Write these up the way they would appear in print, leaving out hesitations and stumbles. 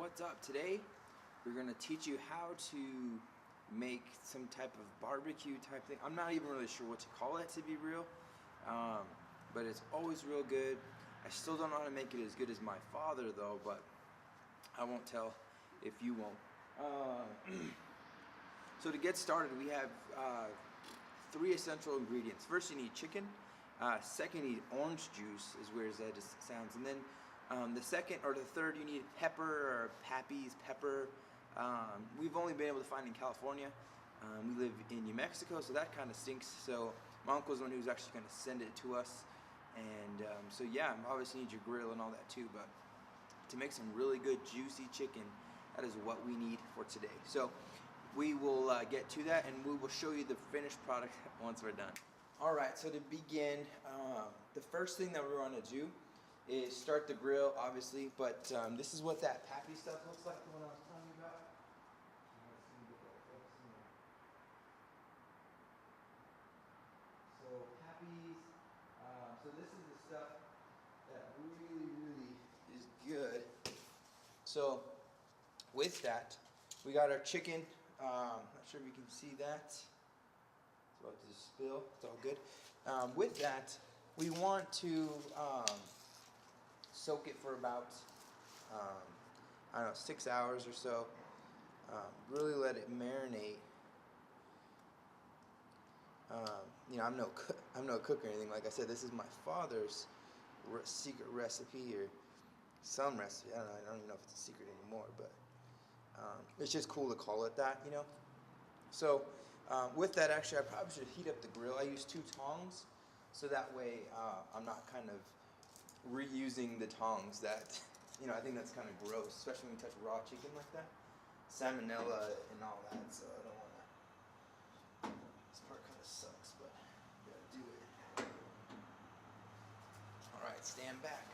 What's up? Today we're going to teach you how to make some type of barbecue type thing. I'm not even really sure what to call it, to be real, but it's always real good. I still don't know how to make it as good as my father though, but I won't tell if you won't. So to get started, we have 3 essential ingredients. First, you need chicken. Second, you need orange juice, is weird as that just sounds. And then the second or the third, you need pepper or Pappy's pepper. We've only been able to find in California. We live in New Mexico, so that kind of stinks. So my uncle's the one who's actually going to send it to us. And so yeah, obviously you need your grill and all that too, but to make some really good juicy chicken, that is what we need for today. So we will get to that, and we will show you the finished product once we're done. Alright, so to begin, the first thing that we're going to do is start the grill, obviously, but this is what that Pappy stuff looks like, the one I was telling you about. So Pappy's, so this is the stuff that really is good. So with that, we got our chicken. Not sure if you can see that. It's about to spill. It's all good. With that, we want to soak it for about I don't know, 6 hours or so. Really let it marinate. You know, I'm no cook or anything. Like I said, this is my father's secret recipe, or some recipe. I don't even know if it's a secret anymore, but it's just cool to call it that, you know. So with that, actually, I probably should heat up the grill. I use 2 tongs, so that way I'm not kind of reusing the tongs that, you know, I think that's kind of gross, especially when you touch raw chicken like that. Salmonella and all that, so I don't want to. This part kind of sucks, but you gotta do it. Alright, stand back.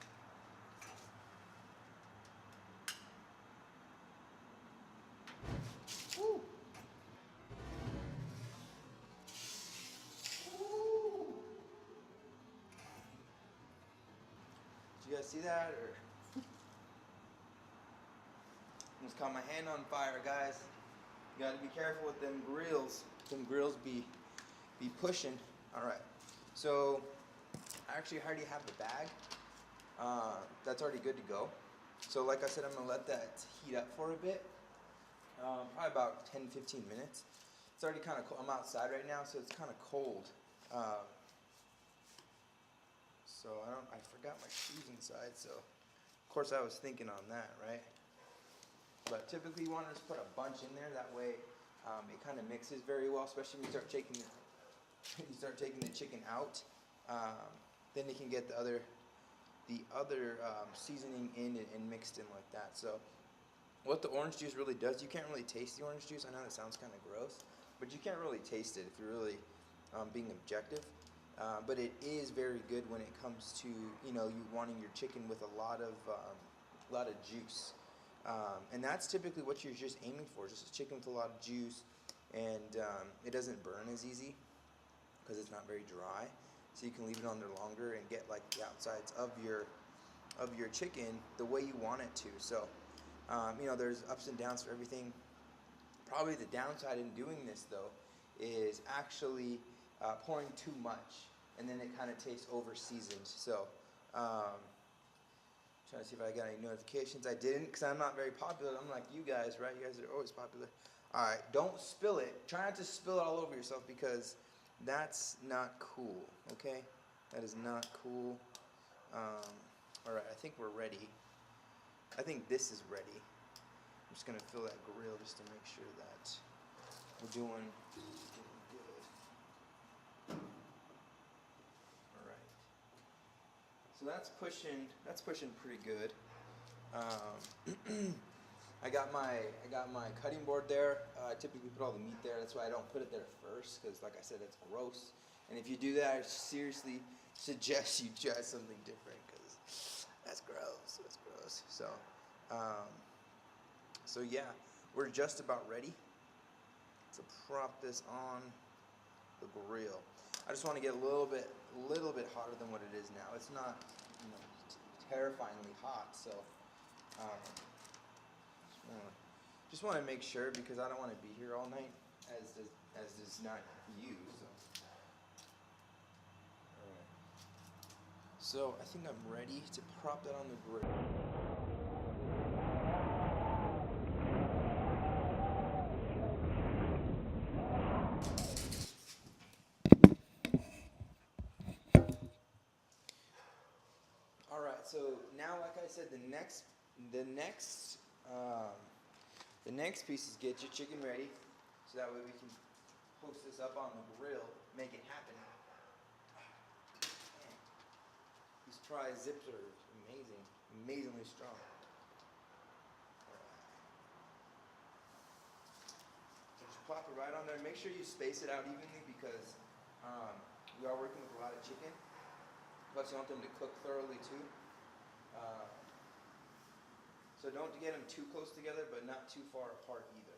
Woo! Did you guys see that, or? Almost caught my hand on fire, guys. You gotta be careful with them grills. Them grills be pushing. Alright, so I actually already have the bag. That's already good to go. So like I said, I'm gonna let that heat up for a bit. Probably about 10-15 minutes. It's already kind of cold. I'm outside right now, so it's kind of cold. So I forgot my shoes inside, so of course I was thinking on that, right? But typically you want to just put a bunch in there, that way it kind of mixes very well, especially when you start taking the chicken out. Then you can get the other seasoning in and mixed in like that. So what the orange juice really does, you can't really taste the orange juice. I know that sounds kind of gross, but you can't really taste it if you're really being objective. But it is very good when it comes to, you know, you wanting your chicken with a lot of juice. And that's typically what you're just aiming for, just a chicken with a lot of juice, and it doesn't burn as easy because it's not very dry. So you can leave it on there longer and get like the outsides of your chicken the way you want it to. So you know, there's ups and downs for everything. Probably the downside in doing this though is actually pouring too much, and then it kind of tastes over seasoned. So trying to see if I got any notifications. I didn't, because I'm not very popular. I'm like you guys, right? You guys are always popular. Alright, don't spill it. Try not to spill it all over yourself, because that's not cool, okay? That is not cool. Alright, I think we're ready. I think this is ready. I'm just going to fill that grill just to make sure that we're doing good. Alright. So that's pushing pretty good. I got my cutting board there. I typically put all the meat there. That's why I don't put it there first, because like I said, it's gross. And if you do that, I seriously suggest you try something different, because that's gross. That's gross. So yeah, we're just about ready to prop this on the grill. I just want to get a little bit hotter than what it is now. It's not, you know, terrifyingly hot, so Just want to make sure because I don't want to be here all night, as does not you. So I think I'm ready to prop that on the grill. All right. So now, like I said, the next piece is get your chicken ready, so that way we can post this up on the grill, make it happen. These tri-zips are amazing, amazingly strong. So just plop it right on there. Make sure you space it out evenly because we are working with a lot of chicken. Plus you want them to cook thoroughly too. So don't get them too close together, but not too far apart either.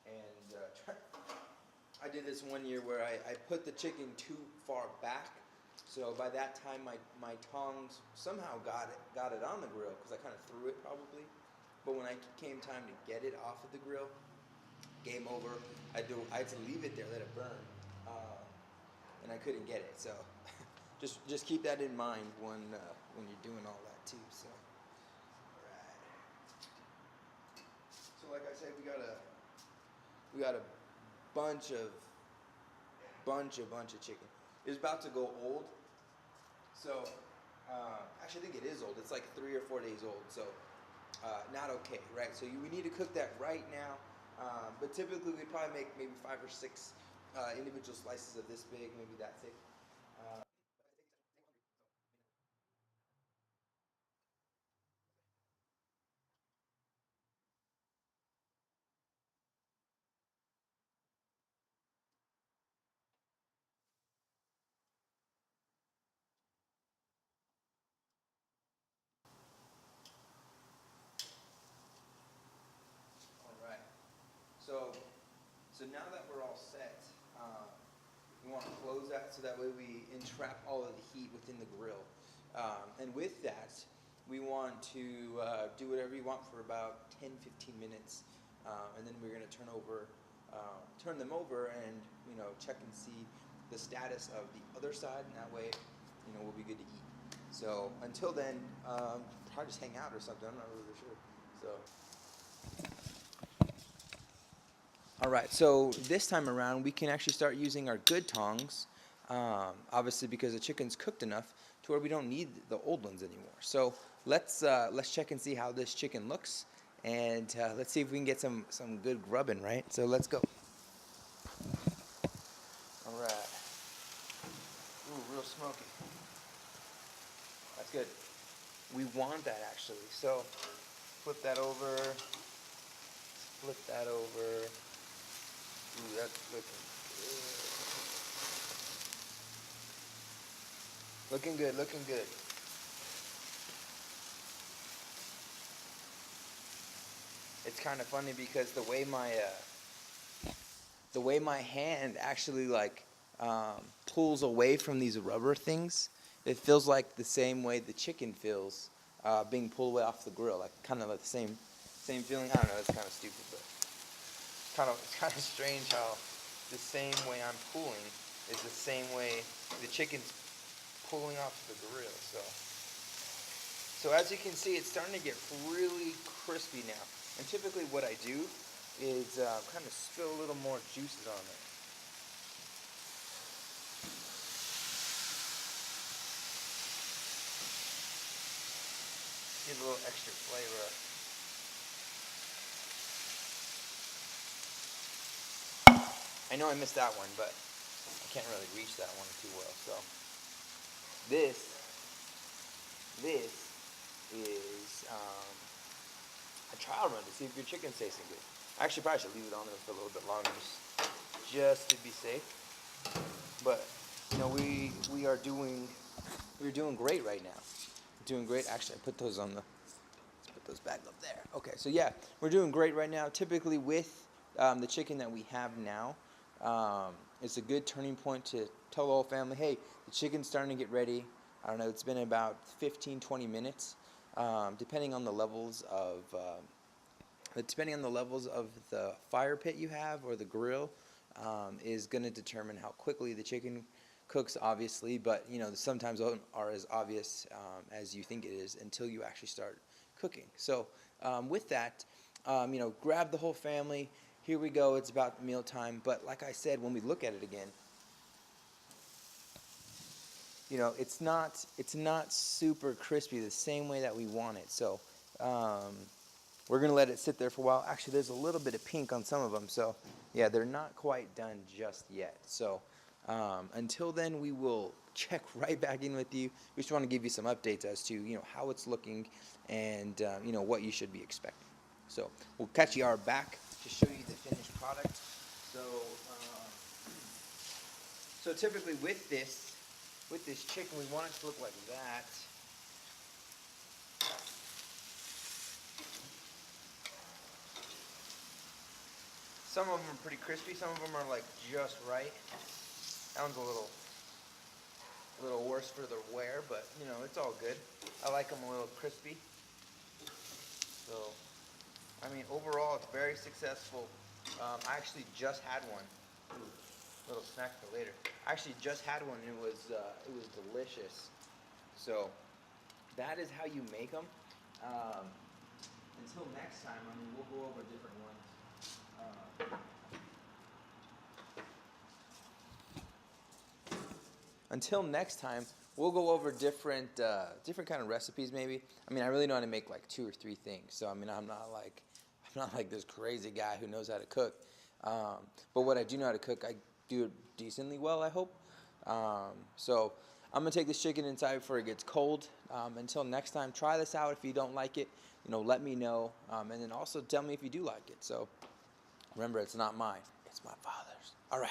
And I did this one year where I put the chicken too far back. So by that time, my tongs somehow got it on the grill because I kind of threw it probably. But when I came time to get it off of the grill, game over. I had to leave it there, let it burn, and I couldn't get it. So just keep that in mind when you're doing all that too. So. So like I said, we got a bunch of chicken. It's about to go old. So actually, I think it is old. It's like 3 or 4 days old. So not okay, right? So we need to cook that right now. But typically, we'd probably make maybe 5 or 6 individual slices of this big, maybe that thick. All right. So now that we're all set, we want to close that so that way we entrap all of the heat within the grill. And with that, we want to do whatever you want for about 10-15 minutes, and then we're going to turn them over, and check and see the status of the other side, and that way, we'll be good to eat. So until then, probably just hang out or something. I'm not really sure. So. All right, so this time around, we can actually start using our good tongs, obviously because the chicken's cooked enough to where we don't need the old ones anymore. So let's check and see how this chicken looks, and let's see if we can get some good grubbing, right? So let's go. All right. Ooh, real smoky. That's good. We want that actually. So flip that over. Flip that over. Ooh, that's looking good. Looking good, looking good. It's kind of funny because the way my hand actually pulls away from these rubber things, it feels like the same way the chicken feels being pulled away off the grill, like kind of like the same feeling. I don't know, it's kind of stupid, but it's kind of strange how the same way I'm pulling is the same way the chicken's pulling off the grill. So as you can see, it's starting to get really crispy now. And typically what I do is kind of spill a little more juices on there. Give a little extra flavor. I know I missed that one, but I can't really reach that one too well. So this is a trial run to see if your chicken's tasting good. I actually probably should leave it on there for a little bit longer, just to be safe. But we're doing great right now. We're doing great. Actually, I put those let's put those back up there. Okay, so yeah, we're doing great right now. Typically with the chicken that we have now, it's a good turning point to tell the whole family, hey, the chicken's starting to get ready. I don't know, it's been about 15-20 minutes. depending on the levels of the fire pit you have or the grill, is going to determine how quickly the chicken cooks, obviously. But sometimes are as obvious as you think it is until you actually start cooking. So with that, grab the whole family. Here we go. It's about mealtime. But like I said, when we look at it again, it's not super crispy the same way that we want it. So we're gonna let it sit there for a while. Actually, there's a little bit of pink on some of them, so yeah, they're not quite done just yet. So until then, we will check right back in with you. We just want to give you some updates as to how it's looking and what you should be expecting. So we'll catch you back to show you the finished product. So typically with this chicken, we want it to look like that. Some of them are pretty crispy. Some of them are like just right. That one's a little worse for the wear, but it's all good. I like them a little crispy. So, I mean, overall, it's very successful. I actually just had one. Ooh, little snack for later. I actually just had one, and it was delicious. So, that is how you make them. Until next time, I mean, we'll go over different ones. Until next time, we'll go over different kind of recipes. Maybe. I mean, I really know how to make like 2 or 3 things. So I mean, I'm not like this crazy guy who knows how to cook. But what I do know how to cook, I do it decently well, I hope. So I'm gonna take this chicken inside before it gets cold. Until next time, try this out. If you don't like it, let me know. And then also tell me if you do like it. So remember, it's not mine, it's my Father's. All right.